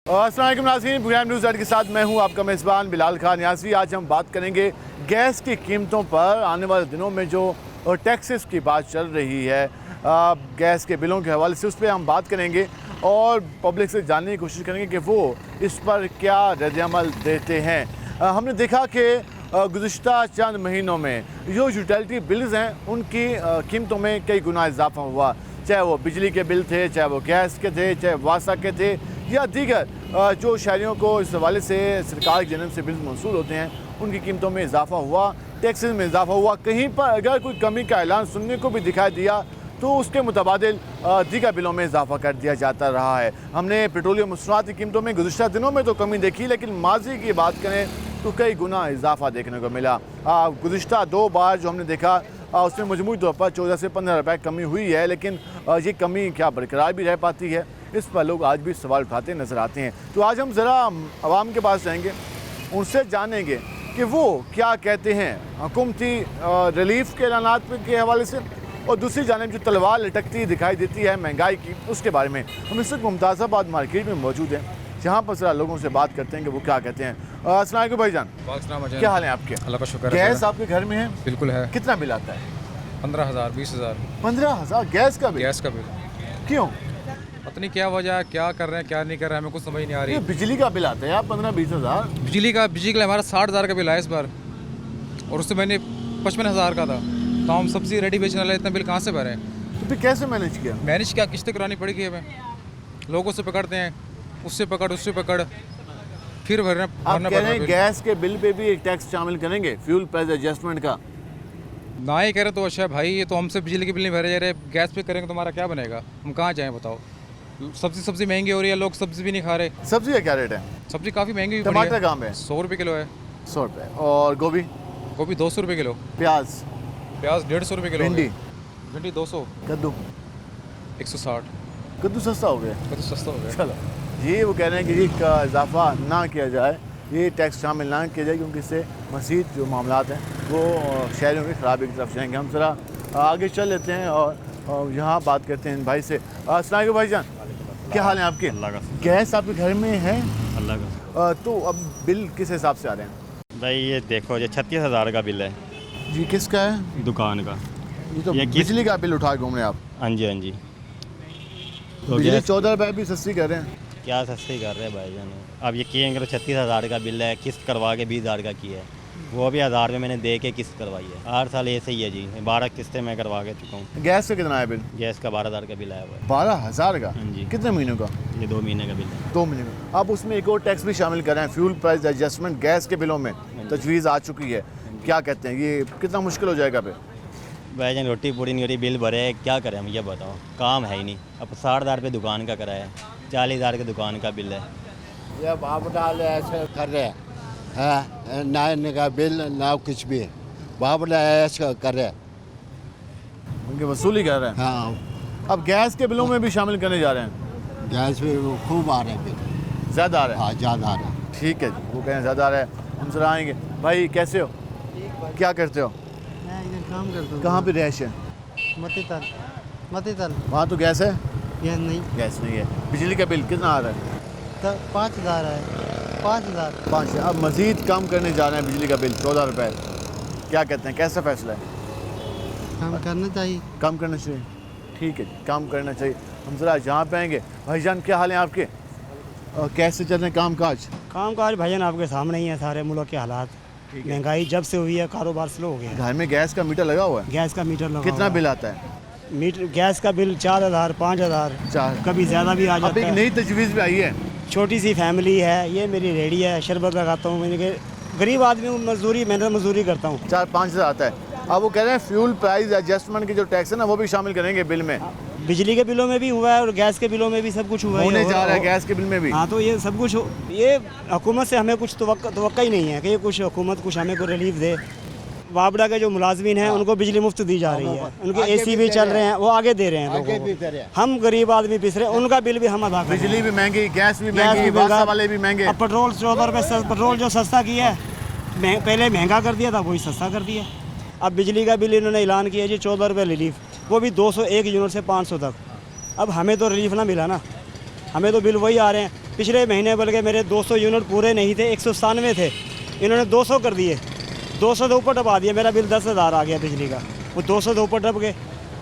अस्सलाम वालेकुम नाज़रीन, प्रोग्राम न्यूज़ एट के साथ मैं हूं आपका मेज़बान बिलाल खान यासरी। आज हम बात करेंगे गैस की कीमतों पर। आने वाले दिनों में जो टैक्सेस की बात चल रही है गैस के बिलों के हवाले से, उस पर हम बात करेंगे और पब्लिक से जानने की कोशिश करेंगे कि वो इस पर क्या रद्द-ए-अमल देते हैं। हमने देखा कि गुज़िश्ता चंद महीनों में जो यूटिलिटी बिल्स हैं उनकी कीमतों में कई गुना इजाफा हुआ, चाहे वो बिजली के बिल थे, चाहे वो गैस के थे, चाहे वासा के थे या दीगर जो शहरियों को इस हवाले से सरकार की जानब से बिल मौसूल होते हैं उनकी कीमतों में इजाफा हुआ, टैक्सेस में इजाफा हुआ। कहीं पर अगर कोई कमी का ऐलान सुनने को भी दिखाई दिया तो उसके मुताबिल दीगर बिलों में इजाफा कर दिया जाता रहा है। हमने पेट्रोलियम मसनूआत की कीमतों में गुज़िश्ता दिनों में तो कमी देखी, लेकिन माजी की बात करें तो कई गुना इजाफा देखने को मिला। गुज़िश्ता 2 बार जो हमने देखा उसमें मजमूई तौर पर 14 से 15 रुपये कमी हुई है, लेकिन ये कमी क्या बरकरार भी रह पाती है, इस पर लोग आज भी सवाल उठाते नज़र आते हैं। तो आज हम ज़रा आवाम के पास जाएंगे, उनसे जानेंगे कि वो क्या कहते हैं हुकूमती रिलीफ के ऐलानात के हवाले से, और दूसरी जानिब जो तलवार लटकती दिखाई देती है महंगाई की, उसके बारे में। हम इस वक्त मुमताज़ाबाद मार्केट में मौजूद हैं, जहाँ पर ज़रा लोगों से बात करते हैं कि वो क्या कहते हैं। अस्सलाम वालेकुम भाईजान, क्या हाल है आपके? अल्लाह का शुक्र है। गैस आपके घर में है? बिल्कुल है। कितना बिल आता है? 15,000 20,000 15,000 गैस का बिल? गैस का बिल। क्यों? पता नहीं क्या वजह है, क्या कर रहे हैं क्या नहीं कर रहे हैं, हमें कुछ समझ नहीं आ ये रही। बिजली का बिल आता है यार 15-20 हज़ार। बिजली का हमारा 60,000 का बिल आया इस बार, और उससे मैंने 55,000 का था। तो हम सब्जी रेडी बेचने वाले इतना बिल कहाँ से भरें? तो फिर कैसे मैनेज किया? मैनेज क्या, किस्तें करानी पड़ेगी हमें। लोगों से पकड़ते हैं, उससे पकड़ उससे पकड़, फिर भरना आप कह रहे हैं गैस के बिल पे भी एक टैक्स शामिल करेंगे, फ्यूल प्राइस एडजस्टमेंट का? ना ही करें तो अच्छा है भाई, ये तो हमसे बिजली के बिल नहीं भरे जा रहे, गैस पे करेंगे तो हमारा क्या बनेगा? हम कहाँ जाएँ बताओ? सब्जी महंगी हो रही है, लोग सब्जी भी नहीं खा रहे। सब्जी का क्या रेट है? सब्जी काफ़ी महंगी। टमाटर कहाँ पे? 100 रुपये किलो है। 100 रुपये। और गोभी? गोभी 200 रुपये किलो। प्याज? प्याज 150 रुपये किलो। भिंडी 200। कद्दू? 160। कद्दू सस्ता हो गया? कद्दू सस्ता हो गया। चलो, ये वो कह रहे हैं कि इसका इजाफा ना किया जाए, ये टैक्स शामिल ना किया जाए, क्योंकि इससे मज़ीद जो मामलात हैं वो शहरियों की खराबी की तरफ जाएंगे। हम ज़रा आगे चल लेते हैं और यहाँ बात करते हैं भाई से। अस्सलाम वालेकुम भाईजान, क्या हाल है आपके? अल्लाह का। गैस आपके घर में है? अल्लाह का। तो अब बिल किस हिसाब से आ रहे हैं? भाई ये देखो, ये 36,000 का बिल है जी, किसका है? दुकान का। ये तो ये किस- बिजली का बिल उठा के घूम रहे हैं आप। हाँ जी, हाँ जी। तो बिजली गैस 14 रुपये भी सस्ती कर रहे हैं। क्या सस्ती कर रहे हैं भाई जान? अब ये किएंगे तो 36,000 का बिल है, किस्त करवा के 20,000 का किया है, वो भी 1,000 में मैंने दे के किस्त करवाई है। हर साल ऐसे ही है जी, 12 किस्तें मैं करवा के चुका हूँ। गैस का कितना आया बिल? गैस का 12,000 का बिल आया हुआ है। 12,000 का? हाँ जी। कितने महीनों का? ये 2 महीने का बिल है। 2 महीने का। अब उसमें एक और टैक्स भी शामिल कर रहे हैं, फ्यूल प्राइस एडजस्टमेंट गैस के बिलों में तजवीज़ आ चुकी है। क्या कहते हैं, ये कितना मुश्किल हो जाएगा फिर? भाई जान रोटी पूरी नहीं हो रही, बिल भरे, क्या करें हम ये बताओ? काम है ही नहीं। अब 60,000 रुपये दुकान का कराया है, 40,000 की दुकान का बिल है। ये बाप डाल ऐसे कर रहे हैं, ना इनका बिल ना कुछ भी, बाप डाल ऐसे कर रहे हैं। उनकी वसूली कर रहे हैं। हाँ, अब गैस के बिलों में भी शामिल करने जा रहे हैं। गैस भी खूब आ रहे हैं बिल। ज़्यादा आ रहे हैं? हाँ, ज़्यादा आ रहे हैं। ठीक है जी, वो कहें ज़्यादा आ रहा है। हम सर आएंगे। भाई कैसे हो, क्या करते हो? मैं इधर काम करता हूँ। कहाँ पे रहायश है? मतीतल। वहाँ तो गैस है? ये नहीं गैस नहीं है। बिजली का बिल कितना आ रहा है? 5,000 है। 5,000। 5। अब मज़ीद कम करने जा रहे हैं बिजली का बिल 14 रुपये। क्या कहते हैं, कैसा फैसला है? काम करना चाहिए। कम करना चाहिए। ठीक है जी, कम करना चाहिए। हम ज़रा जहाँ पे आएंगे। भाईजान क्या हाल है आपके? कैसे चल रहे हैं काम काज? कामकाज भाईजान आपके सामने ही है, सारे मुल्क के हालात। महंगाई जब से हुई है कारोबार स्लो हो गया है। घर में गैस का मीटर लगा हुआ है? गैस का मीटर लगा कितना हुआ है। बिल आता है? मीटर गैस का बिल 4,000 5,000, 4। कभी ज़्यादा भी आ अब जाता एक है। नई तजवीज़ भी आई है। छोटी सी फैमिली है, ये मेरी रेडी है, शरबत लगाता हूँ, मैंने गरीब आदमी हूँ, मजदूरी मेहनत मजदूरी करता हूँ। 4-5 हज़ार आता है। अब वो कह रहे हैं फ्यूल प्राइस एडजस्टमेंट की जो टैक्स है ना, वो भी शामिल करेंगे बिल में। बिजली के बिलों में भी हुआ है और गैस के बिलों में भी सब कुछ हुआ होने है। जा रहा है गैस के बिल में भी। हाँ, तो ये सब कुछ ये हुकूमत से हमें कुछ तवक्का ही नहीं है कि ये कुछ हुकूमत कुछ हमें को रिलीफ दे। वापडा के जो मुलाजमीन हैं उनको बिजली मुफ्त दी जा रही है, उनके एसी भी चल रहे हैं, वो आगे दे रहे हैं लोगों को। हम गरीब आदमी पिस रहे हैं, उनका बिल भी हम अदा कर रहे हैं। बिजली भी महंगी, गैस भी गैस महंगी, भी वासा महंगा। वाले भी महंगे। अब पेट्रोल 14 रुपये, पेट्रोल जो सस्ता किया है, पहले महंगा कर दिया था, वही सस्ता कर दिया। अब बिजली का बिल इन्होंने ऐलान किया जी 14 रुपये रिलीफ, वो भी 201 यूनिट से 500 तक। अब हमें तो रिलीफ ना मिला ना, हमें तो बिल वही आ रहे हैं। पिछले महीने बल्कि मेरे 200 यूनिट पूरे नहीं थे, 197 थे, इन्होंने 200 कर दिए, 200 से ऊपर टपा दिया। मेरा बिल 10,000 आ गया बिजली का, वो 200 से ऊपर टप गए।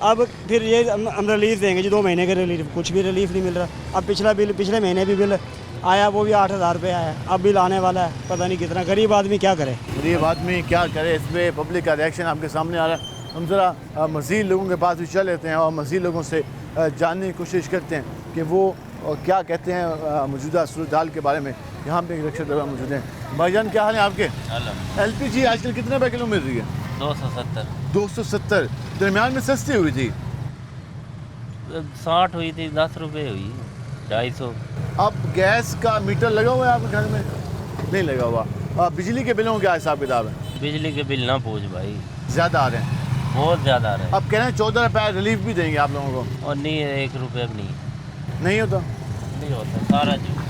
अब फिर ये हम रिलीफ देंगे जी, 2 महीने के रिलीफ, कुछ भी रिलीफ नहीं मिल रहा। अब पिछले महीने भी बिल आया, वो भी 8,000 रुपये आया, अब बिल आने वाला है, पता नहीं कितना। गरीब आदमी क्या करे, गरीब आदमी क्या करे, इस पर पब्लिक का रिएक्शन आपके सामने आ रहा है। हम ज़रा मज़ीद लोगों के पास भी चल लेते हैं और मज़ीद लोगों से जानने की कोशिश करते हैं कि वो क्या कहते हैं मौजूदा सूरत हाल के बारे में। यहाँ पे एक रिक्शा ड्राइवर मौजूद हैं। भाईजान क्या हाल है आपके? LPG आजकल कितने रुपये किलो मिल रही है? 270। दरमियान में सस्ती हुई थी, 60 हुई थी, 10 रुपये हुई, 250। अब गैस का मीटर लगा हुआ है आपके घर में? नहीं लगा हुआ। बिजली के बिलों का क्या हिसाब किताब है? बिजली के बिल ना पूछ भाई, ज़्यादा आ रहे हैं, बहुत ज़्यादा आ रहा है। अब कह रहे हैं 14 रुपये रिलीफ भी देंगे आप लोगों को। और नहीं, 1 रुपये भी नहीं होता, नहीं होता, सारा झूठ।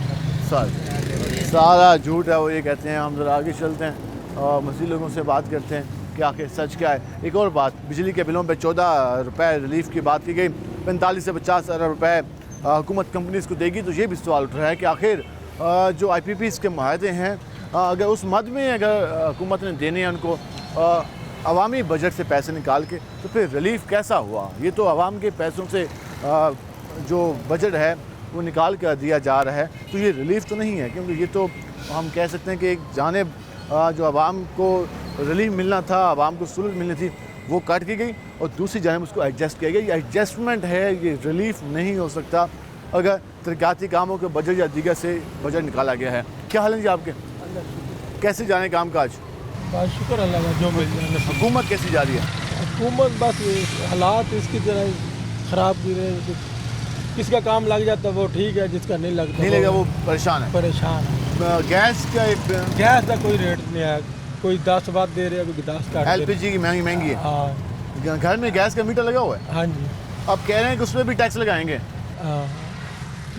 सारा झूठ है वो, ये कहते हैं। हम ज़रा आगे चलते हैं और मज़ीद लोगों से बात करते हैं कि आखिर सच क्या है। एक और बात, बिजली के बिलों पे 14 रुपये रिलीफ की बात की गई, 45 से 50 अरब रुपये हुकूमत कंपनीज़ को देगी। तो ये भी सवाल उठ रहा है कि आखिर जो IPPs के माहदे हैं, अगर उस मद में अगर हुकूमत ने देने हैं उनको अवामी बजट से पैसे निकाल के, तो फिर रिलीफ कैसा हुआ? ये तो अवाम के पैसों से जो बजट है वो निकाल कर दिया जा रहा है, तो ये रिलीफ तो नहीं है। क्योंकि ये तो हम कह सकते हैं कि एक जानिब जो आवाम को रिलीफ मिलना था, आवाम को सुलूह मिलनी थी, वो काट की गई और दूसरी जानिब उसको एडजस्ट किया गया। ये एडजस्टमेंट है, ये रिलीफ नहीं हो सकता अगर तरक्याती कामों के बजट या दीगर से बजट निकाला गया है। क्या हाल है जी आपके? कैसे जाने काम काज? बस शुक्र अल्लाह का, जो मिल जाए। हुकूमत कैसी जा रही है? हुकूमत बस हालात इसकी तरह ख़राब भी रहे, किसका काम लग जाता वो ठीक है, जिसका नहीं लगता नहीं लगा वो परेशान है। परेशान है। गैस का गैस का कोई रेट नहीं है, कोई 10 बात दे रहे हैं, कोई 10 काट दे रहे LPG की महंगी है। हैं। हाँ घर में गैस का मीटर लगा हुआ है? हाँ जी। अब कह रहे हैं कि उस पर भी टैक्स लगाएंगे। हाँ,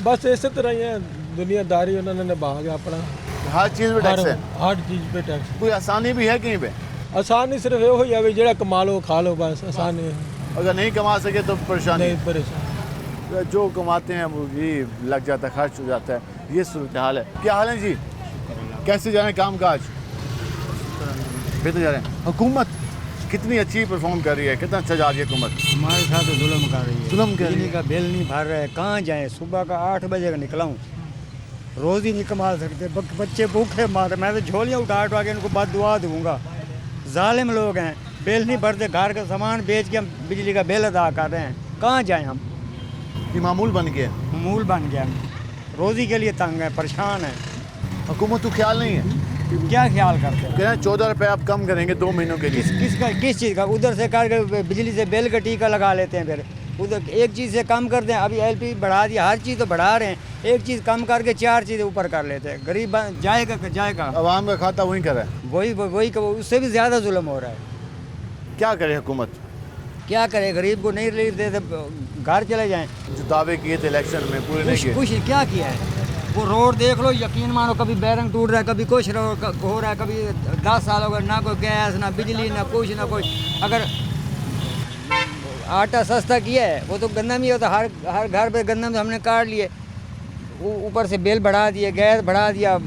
बस इसी तरह ही है, दुनियादारी उन्होंने निभा के अपना। हर चीज़ पे टैक्स है, हर चीज़ पे टैक्स। कोई आसानी भी है कहीं पे? आसानी सिर्फ ये हो जाए जेड़ा कमा लो खा लो, बस आसानी है। अगर नहीं कमा सके तो परेशानी। नहीं परेशान, जो कमाते हैं वो ही लग जाता है, खर्च हो जाता है। ये सूरत हाल है। क्या हाल है जी? कैसे जा रहे हैं काम काज? बेहतर जा रहे हैं। हुकूमत कितनी अच्छी परफॉर्म कर रही है, कितना अच्छा जा रही है हुकूमत? हमारे साथ जुल्म कर रही है, जुल्म कर रही बिजली है। का बिल नहीं भर रहे, कहाँ जाएं? सुबह का 8 बजे का निकला हूँ, रोज़ ही नहीं कमा सकते, बच्चे भूखे मारे। मैं तो झोलियाँ उठा के इनको बद दुआ दूँगा। जालिम लोग हैं, बिल नहीं भरते, घर का सामान बेच के हम बिजली का बिल अदा कर रहे हैं, कहाँ जाएँ हम? ये मामूल बन गया, मूल बन गया, रोज़ी के लिए तंग है, परेशान है। हुकूमत को ख्याल नहीं है। क्या ख्याल करते हैं? कह रहे हैं 14 रुपये आप कम करेंगे 2 महीनों के लिए। किस चीज़ का? उधर से कर बिजली से बिल का टीका लगा लेते हैं, फिर उधर एक चीज़ से कम कर दें। अभी LP बढ़ा दिया, हर चीज़ तो बढ़ा रहे हैं, एक चीज़ कम करके 4 चीज़ें ऊपर कर लेते हैं। गरीब जाएगा अवाम का खाता वहीं कर रहा है। वही उससे भी ज़्यादा जुल्म हो रहा है। क्या करे हुकूमत? क्या करे? गरीब को नहीं रिलीफ देते, घर चले जाएं। जो दावे किए थे इलेक्शन में पूरे नहीं किए। कुछ क्या किया है? वो रोड देख लो, यकीन मानो, कभी बैरंग टूट रहा है, कभी कुछ हो रहा है, कभी 10 साल हो गए, ना कोई गैस, ना बिजली, ना कुछ। अगर आटा सस्ता किया है, वो तो गंदम ही होता, हर घर पे गंदम हमने काट लिए, ऊपर से बिल बढ़ा दिए, गैस बढ़ा दिया,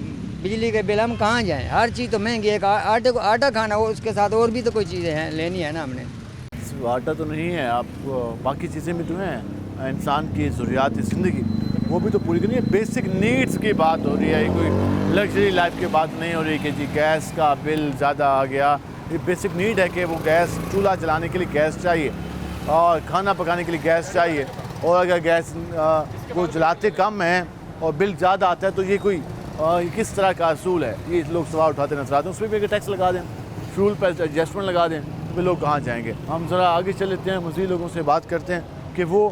बिजली के बिल। हम कहाँ जाएं? हर चीज़ तो महंगी है। आटा खाना हो, उसके साथ और भी तो कोई चीज़ें हैं, लेनी है ना हमने। आटा तो नहीं है, आप बाकी चीज़ें भी तो हैं, इंसान की ज़रूरियात ज़िंदगी वो भी तो पूरी करनी है। बेसिक नीड्स की बात हो रही है, ये कोई लग्जरी लाइफ की बात नहीं हो रही कि जी गैस का बिल ज़्यादा आ गया। ये बेसिक नीड है कि वो गैस, चूल्हा जलाने के लिए गैस चाहिए और खाना पकाने के लिए गैस चाहिए। और अगर गैस वो जलाते कम हैं और बिल ज़्यादा आता है तो ये कोई किस तरह का असूल है? ये लोग सवाल उठाते नजर आते हैं। उस पर भी अगर टैक्स लगा दें, फ्यूल पर एडजस्टमेंट लगा दें, तो लोग कहाँ जाएंगे? हम ज़रा आगे चल लेते हैं, मज़ीद लोगों से बात करते हैं कि वो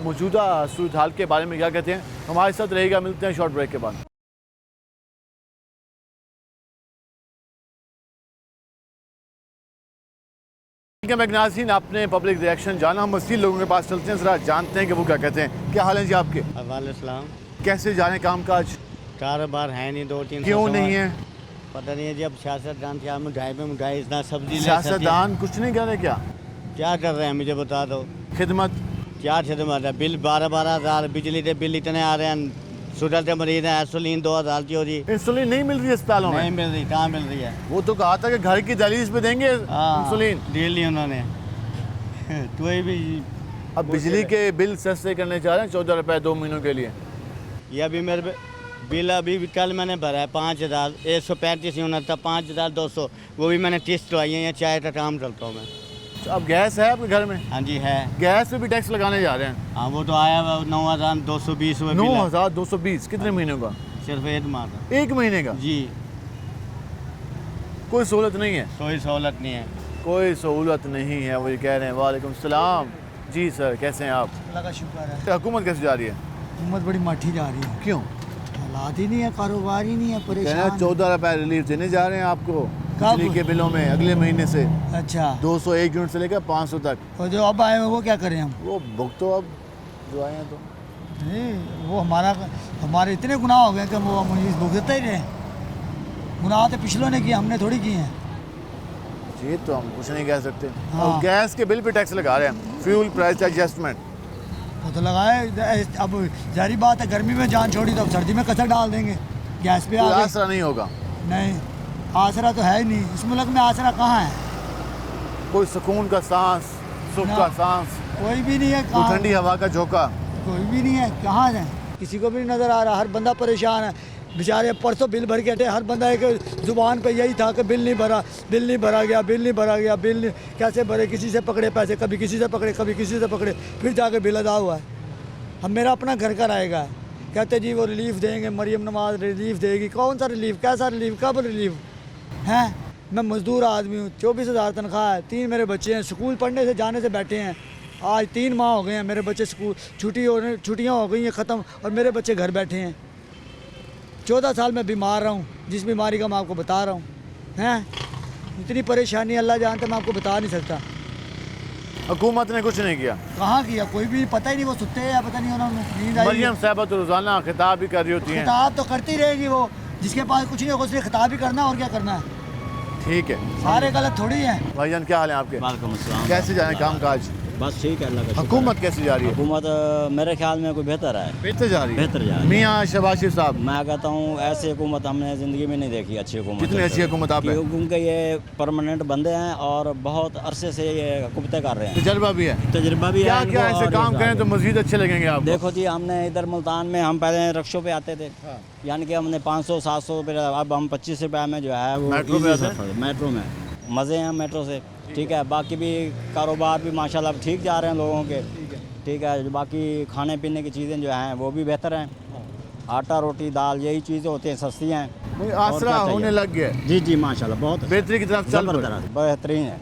मौजूदा सूरत हाल के बारे में क्या कहते हैं। हमारे साथ रहेगा, मिलते हैं शॉर्ट ब्रेक के बाद। नाज़रीन, आपने पब्लिक रिएक्शन जाना, हम मज़ीद लोगों के पास चलते हैं, ज़रा जानते हैं कि वो क्या कहते हैं। क्या हाल है जी आपके? वालेकुम। कैसे जाने काम काज? कारोबार है नहीं, 2-3 क्यों नहीं है? पता नहीं है जी। अब सियासतदान क्या मिठाई पे मिठाई, इतना सब्जी सियासतदान कुछ नहीं कर रहे क्या कर रहे हैं? मुझे बता दो। खिदमत क्या खिदमत है? बिल 12-12 हज़ार बिजली के बिल इतने आ रहे हैं, शुगर के मरीज हैं, इंसुलिन 2000 की हो रही, इंसुलिन नहीं मिल रही है अस्पतालों नहीं में? मिल रही, कहाँ मिल रही है? वो तो कहा था कि घर की दहलीज पे देंगे इंसुलिन। दे ली उन्होंने। तो ये भी अब बिजली के बिल सस्ते करने जा रहे हैं 14 रुपए 2 महीनों के लिए। ये अभी मेरे बिल अभी कल मैंने भरा है 5000, 135 यूनिट था, 5200, वो भी मैंने टेस्ट करवाई है। यहाँ चाय का काम करता हूँ मैं। अब गैस है आपके घर में? हाँ जी है। गैस पे भी टैक्स लगाने जा रहे हैं? हाँ वो तो आया हुआ 9220 रुपये बिल है। 9220 कितने महीनों का? सिर्फ एक माह का। 1 महीने का? जी, कोई सहूलत नहीं है? कोई सहूलत नहीं है। कोई सहूलत नहीं है, वो ये कह रहे हैं। वालेकुम सलाम जी सर, कैसे हैं आप? अल्लाह का शुक्र है। हुकूमत कैसे जा रही है? हुकूमत बड़ी माठी जा रही है। क्यों? हालात ही नहीं है, कारोबार ही नहीं है, कह रहे हैं परेशान। 14 रुपए रिलीफ देने जा रहे हैं आपको कब? बिजली के बिलों में अगले महीने से। अच्छा, 201 यूनिट से लेकर 500 तक। और जो अब आए हैं वो क्या करें हम? वो भुगतो अब जो आए हैं तो। नहीं, वो हमारे इतने गुनाह हो गए कि वो हम भुगतते ही रहे। गुनाह तो पिछलों ने किए, हमने थोड़ी किए हैं। ये तो हम कुछ नहीं कह सकते। हाँ। और गैस के बिल पे टैक्स लगा रहे हैं, फ्यूल प्राइस एडजस्टमेंट। वो तो लगाए, अब जारी बात है, गर्मी में जान छोड़ी तो अब सर्दी में कसर डाल देंगे। गैस पे कोई आ गए। आसरा नहीं होगा? नहीं, आसरा तो है ही नहीं इस मुल्क में। आसरा कहाँ है? कोई सुकून का सांस, सुख ना। का सांस, कोई भी नहीं है। कोई कहाँ? ठंडी हवा का झोंका? कोई भी नहीं है। कहाँ है? किसी को भी नहीं नज़र आ रहा। हर बंदा परेशान है बेचारे। परसों बिल भर के हटे, हर बंदा एक ज़ुबान पे यही था कि बिल नहीं भरा, बिल नहीं भरा गया, बिल नहीं भरा गया, बिल नहीं कैसे भरे। किसी से पकड़े पैसे, कभी किसी से पकड़े, कभी किसी से पकड़े, फिर जाके बिल अदा हुआ है। हम मेरा अपना घर का रहेगा, कहते जी वो रिलीफ देंगे, मरियम नवाज रिलीफ देगी। कौन सा रिलीफ? कैसा रिलीफ? कब रिलीफ हैं? मैं मज़दूर आदमी हूँ, 24,000 तनख्वाह है, 3 मेरे बच्चे हैं, स्कूल पढ़ने से जाने से बैठे हैं। आज 3 माह हो गए हैं मेरे बच्चे स्कूल छुट्टियाँ हो गई हैं ख़त्म, और मेरे बच्चे घर बैठे हैं। 14 साल मैं बीमार रहा हूँ, जिस बीमारी का मैं आपको बता रहा हूँ। हैं इतनी परेशानी अल्लाह जानता, मैं आपको बता नहीं सकता। हुकूमत ने कुछ नहीं किया? कहाँ किया? कोई भी पता ही नहीं, वो सुते हैं या पता नहीं उन्होंने नींद आई है। मरियम साहब तो रोजाना खिताब भी कर रही होती हैं। खिताब तो करती रहेगी वो, जिसके पास कुछ नहीं होगा उसने खिताब ही करना, और क्या करना है। ठीक है, सारे गलत थोड़ी हैं। भाईजान क्या हाल है आपके? वालेकुम अस्सलाम। कैसे जा रहे हैं काम काज? बस ठीक है, अल्लाह का शुक्र है। हुकूमत कैसे जा रही है? हुकूमत मेरे ख्याल में कोई बेहतर है। बेहतर जा रही है? बेहतर जा रही है। मियाँ शहबाज शरीफ साहब, मैं कहता हूँ ऐसी हुकूमत हमने ज़िंदगी में नहीं देखी, अच्छी हुकूमत। कितनी अच्छी हुकूमत आप है? क्योंकि ये परमानेंट बंदे हैं और बहुत अरसे से ये हुकूमतें कर रहे हैं, तजर्बा भी है। तजर्बा भी क्या है क्या इनको ऐसे और काम करें तो मजीद अच्छे लगेंगे आपको? देखो जी, हमने इधर मुल्तान में हम पहले रक्षों पे आते थे, यानी कि हमने 500-700 रुपये, अब हम 25 रुपये में जो है वो मेट्रो में easy आते सफर, मेट्रो में मज़े हैं मेट्रो से। ठीक है, बाकी भी कारोबार भी माशाल्लाह ठीक जा रहे हैं लोगों के। ठीक है, बाकी खाने पीने की चीज़ें जो हैं वो भी बेहतर हैं। आटा रोटी दाल यही चीज़ें होती हैं, सस्ती हैं। नहीं, और आसरा क्या चाहिए? होने लग गया, जी जी माशाल्लाह, बहुत बेहतरी की तरफ चल पड़े। ज़बरदस्त बेहतरीन है।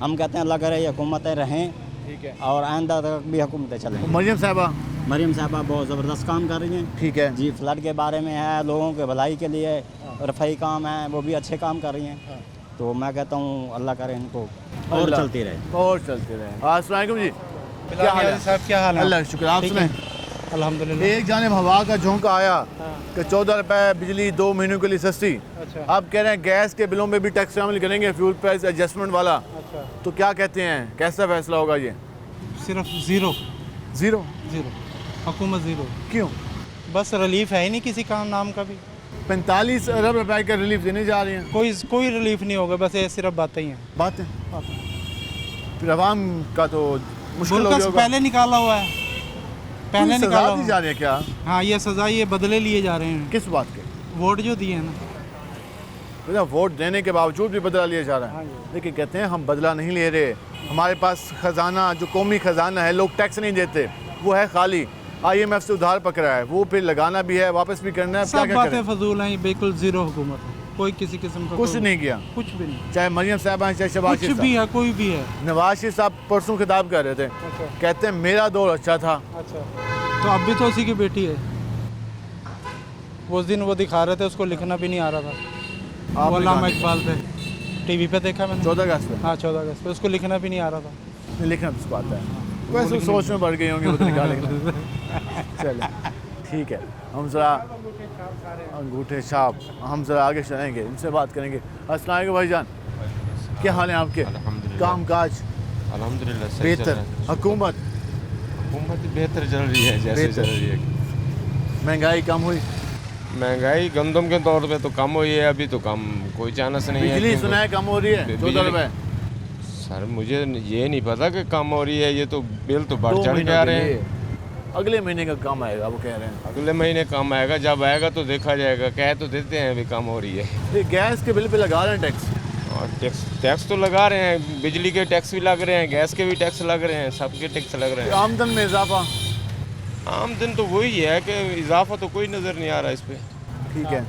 हम कहते हैं अल्लाह करे ये हुकूमतें रहें, ठीक है। और आइंदा तक भी हुकूमतें चलें। मरियम साहबा, मरीम साहबा बहुत ज़बरदस्त काम कर रही हैं। ठीक है जी, फ्लड के बारे में है, लोगों के भलाई के लिए रफ़ाई काम है, वो भी अच्छे काम कर रही हैं। तो मैं कहता हूँ अल्लाह करे इनको और अल्लाह। चलती रहे। और चलते रहे। अस्सलाम वालेकुम जी, क्या हाल है साहब? क्या हाल है? अल्लाह का शुक्र। आप सुने, अल्हम्दुलिल्लाह। एक जानिब हवा का झोंका आया कि 14 रुपए बिजली 2 महीनों के लिए सस्ती। अच्छा। अब कह रहे हैं गैस के बिलों में भी टैक्स शामिल करेंगे, फ्यूल प्राइस एडजस्टमेंट वाला। अच्छा। तो क्या कहते हैं, कैसा फैसला होगा ये? सिर्फ ज़ीरो जीरो? हुकूमत ज़ीरो। क्यों? बस रिलीफ है ही नहीं किसी का नाम का भी। 45 अरब रुपए का रिलीफ देने जा रही हैं। कोई रिलीफ नहीं होगा, बस ये सिर्फ बातें ही हैं। बातें? फिर अवाम का तो मुश्किल हो मुल्क गया होगा। पहले निकाला हुआ है, पहले कोई निकाला सजा हुआ दी है। जा रही है क्या? हाँ, ये सजा ये बदले लिए जा रहे हैं, किस बात के? वोट जो दिए हैं ना। भैया वोट देने के बावजूद भी बदला लिया जा रहा है। लेकिन कहते हैं हम बदला नहीं ले रहे, हमारे पास खजाना जो कौमी खजाना है, लोग टैक्स नहीं देते, वो है खाली। IMF से उधार पकड़ा है, वो फिर लगाना भी है, वापस भी करना है। क्या सब क्या बातें करें? फजूल हैं, बिल्कुल ज़ीरो हुकूमत है, कोई किसी किस्म का कुछ नहीं किया, कुछ भी नहीं, चाहे मरियम साहब हैं चाहे शहबाज कुछ शरीफ भी साहब। है, कोई भी है। नवाज शरीफ साहब परसों खिताब कर रहे थे, कहते हैं मेरा दौर अच्छा था। अच्छा, तो अब भी तो उसी की बेटी है। उस दिन वो दिखा रहे थे, उसको लिखना भी नहीं आ रहा था। आपने अल्लामा कहा इकबाल पे टीवी पे देखा मैंने। 14 अगस्त पे हाँ, 14 अगस्त पे उसको लिखना भी नहीं आ रहा था। नहीं, लिखना तो उसको आता है, वैसे सोच में बढ़ गई होंगी वो तो निकाल लिखना। चले ठीक है, हम ज़रा अंगूठे छाप, हम ज़रा आगे चलेंगे, इनसे बात करेंगे। अस्सलाम वालेकुम भाईजान, क्या हाल है आपके? काम काज अल्हम्दुलिल्लाह सही चल बेहतर? रहा है। हुकूमत हुकूमत बेहतर चल रही है, जैसे बेहतर। चल रही है। महंगाई कम हुई? महंगाई गंदम के तौर पे तो कम हुई है, अभी तो कम कोई चांस नहीं है। बिजली सुना है कम हो रही है 14 रुपए। सर मुझे ये नहीं पता कि कम हो रही है, ये तो बिल तो बढ़ 2 चढ़ के महीनों आ के रहे लिए। हैं। अगले महीने का कम आएगा वो कह रहे हैं। अगले महीने कम आएगा, जब आएगा तो देखा जाएगा। कह तो देते हैं अभी कम हो रही है। ये गैस के बिल पे लगा रहे हैं टैक्स? और टैक्स तो लगा रहे हैं, बिजली के टैक्स भी लग रहे हैं, गैस के भी टैक्स लग रहे हैं, सबके टैक्स लग रहे हैं। आमदन में इजाफा? आमदन तो वही है कि इजाफा तो कोई नज़र नहीं आ रहा इस पर। ठीक है,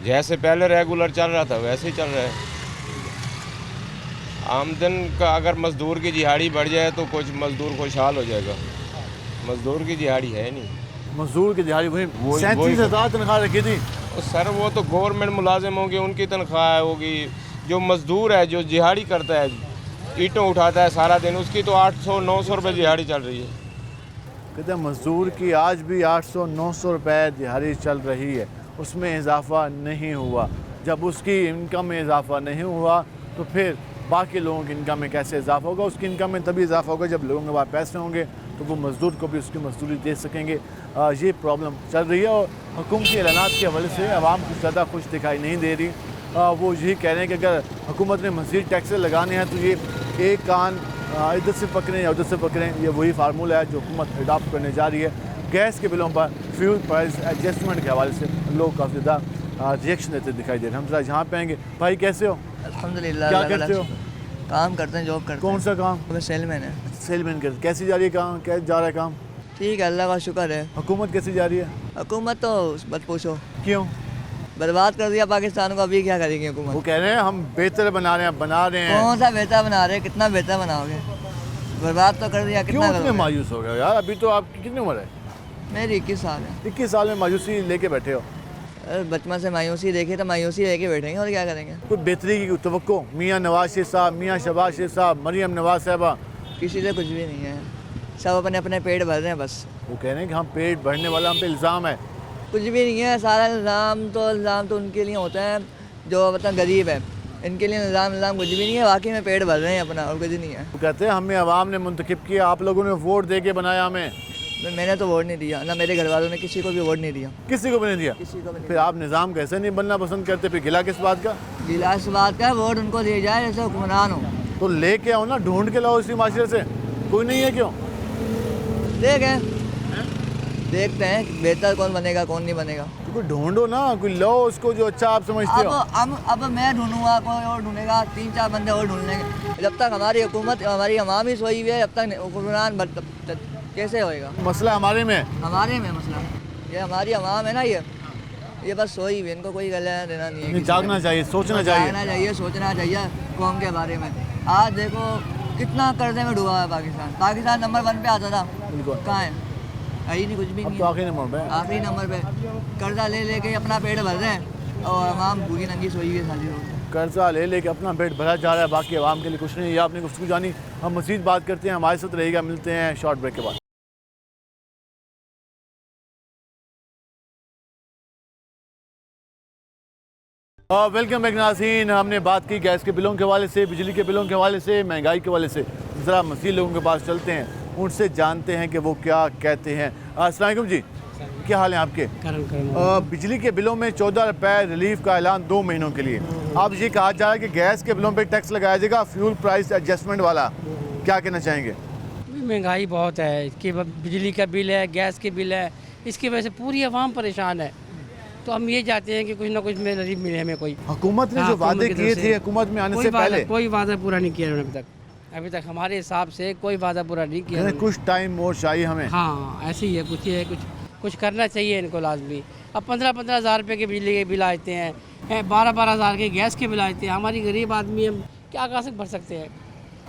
जैसे पहले रेगुलर चल रहा था वैसे ही चल रहा है। आमदन का अगर मजदूर की दिहाड़ी बढ़ जाए तो कुछ मजदूर खुशहाल हो जाएगा। मजदूर की दिहाड़ी है नहीं। मजदूर की दिहाड़ी वही वही- 37,000 तनख्वाह रखी थी। और सर वो तो गवर्नमेंट मुलाजिम होंगे, उनकी तनख्वाह होगी। जो मजदूर है, जो दिहाड़ी करता है, ईंटों उठाता है सारा दिन, उसकी तो 800-900 रुपये दिहाड़ी चल रही है। कहते हैं मजदूर की आज भी 800-900 रुपये दिहाड़ी चल रही है, उसमें इजाफा नहीं हुआ। जब उसकी इनकम में इजाफा नहीं हुआ तो फिर बाकी लोगों की इनकम में कैसे इजाफा होगा? उसकी इनकम में तभी इजाफा होगा जब लोगों के पास पैसे होंगे तो वो मजदूर को भी उसकी मजदूरी दे सकेंगे। ये प्रॉब्लम चल रही है और हुकूमती ऐलानात के हवाले से आवाम कुछ ज़्यादा खुश दिखाई नहीं दे रही। वो यही कह रहे हैं कि अगर हुकूमत ने मज़ीद टैक्सें लगाने हैं तो ये एक कान इधर से पकड़ें या उधर से पकड़ें, ये वही फार्मूला है जो हुकूमत अडॉप्ट करने जा रही है। गैस के बिलों पर फ्यूल प्राइस एडजस्टमेंट के हवाले से लोग काफ़ी ज़्यादा रिएक्शन देते दिखाई दे रहे हैं। हम जरा यहाँ पे आएंगे। भाई कैसे हो? अल्हम्दुलिल्लाह। क्या करते हो? काम करते हैं, जॉब करते कौन सा काम? हैं। सेलमैन है। सेलमैन करते। कैसी जा रही है काम? कैसे जा रहा है काम? ठीक है, अल्लाह का शुक्र है। हुकूमत कैसी जा रही है? हुकूमत तो मत पूछो, क्यों? बर्बाद कर दिया पाकिस्तान को। अभी क्या करेंगे वो हुकूमत? कह रहे हैं हम बेहतर बना रहे हैं। कौन सा बेहतर बना रहे? कितना बेहतर बनाओगे? बर्बाद तो कर दिया। क्यों कितना इतने करोगे? मायूस हो गए यार? अभी तो आपकी कितनी उम्र है? मेरी 21 साल है। 21 साल में मायूसी लेके बैठे हो। अरे बचपन से मायूसी देखी तो मायूसी लेके बैठेंगे, और क्या करेंगे? कोई बेहतरी की तवक्को? मियाँ नवाज शरीफ साहब, मियाँ शहबाज शरीफ साहब, मरियम नवाज साहबा, किसी से कुछ भी नहीं है। सब अपने अपने पेट भर रहे हैं बस। वो कह रहे हैं कि हम पेट भरने वाला हम पे इल्ज़ाम है। कुछ भी नहीं है। सारा इल्ज़ाम तो उनके लिए होता है जो मतलब गरीब है। इनके लिए इल्ज़ाम कुछ भी नहीं है। वाकई में पेट भर रहे हैं अपना, और कुछ नहीं है। वो कहते हैं हमें आवाम ने मुंतखब किया, आप लोगों ने वोट दे के बनाया हमें। मैंने तो वोट नहीं दिया, ना मेरे घर वालों ने किसी को भी वोट नहीं दिया। किसी को भी नहीं दिया? किसी को भी नहीं। फिर आप निज़ाम कैसे नहीं बनना पसंद करते? फिर गिला किस बात का? गिला इस बात का वोट उनको दिया जाए जैसे हुक्मरान हो। तो लेके आओ ना, ढूंढ के लाओ इसी माशरे से। कोई नहीं है क्यों? देखते हैं बेहतर कौन बनेगा कौन नहीं बनेगा। तो कोई ढूंढो ना, कोई लो उसको जो अच्छा आप समझते हो। अब मैं ढूंढूंगा, कोई और ढूंढेगा, 3-4 बंदे और ढूंढ लेंगे। जब तक हमारी हुकूमत, हमारी अवाम ही सोई हुई है, जब तक हुक्मरान कैसे होएगा? मसला हमारे में है। हमारे में मसला, ये हमारी अवाम है ना, ये बस सोई हुई है। इनको कोई गला देना नहीं है। जागना चाहिए, सोचना चाहिए। जागना चाहिए, सोचना चाहिए कौम के बारे में। आज देखो कितना कर्जे में डूबा है पाकिस्तान नंबर 1 पे आता था, कहाँ है? ही नहीं, कुछ भी अब नहीं तो है। आखिरी नंबर पे। आखिरी नंबर पे कर्जा ले लेके अपना पेट भर रहे हैं और आवाम भूखी नंगी सोई हुई है सारी रोड। कर्जा ले लेके अपना पेट भरा जा रहा है, बाकी आवाम के लिए कुछ नहीं। ये आपने गुफ्तगू जानी। हम मज़ीद बात करते हैं, हमारे साथ रहेगा। मिलते हैं शॉर्ट ब्रेक के बाद। वेलकम बैक नाज़रीन। हमने बात की गैस के बिलों के हवाले से, बिजली के बिलों के हवाले से, महंगाई के हवाले से। ज़रा मज़ीद लोगों के पास चलते हैं, उनसे जानते हैं कि वो क्या कहते हैं। अस्सलाम वालेकुम जी, क्या हाल है आपके? बिजली के बिलों में 14 रुपये रिलीफ का ऐलान 2 महीनों के लिए। अब ये कहा जा रहा है कि गैस के बिलों पे टैक्स लगाया जाएगा, फ्यूल प्राइस एडजस्टमेंट वाला। क्या कहना चाहेंगे? महंगाई बहुत है, इसकी बिजली का बिल है, गैस के बिल है, इसकी वजह से पूरी आवाम परेशान है। तो हम ये चाहते हैं कि कुछ ना कुछ में रिलीफ मिले हमें। कोई हुकूमत ने जो वादे किए थे हुकूमत में आने से पहले, कोई वादा पूरा नहीं किया उन्होंने अभी तक हमारे हिसाब से कोई वादा पूरा नहीं किया। कुछ टाइम और चाहिए हमें। हाँ ऐसे ही है, कुछ करना चाहिए इनको लाजमी। अब 15-15 हज़ार रुपये के बिजली के बिल आते हैं, 12-12 हज़ार के गैस के बिल आते हैं। हमारी गरीब आदमी हम क्या कहाँ से भर सकते हैं?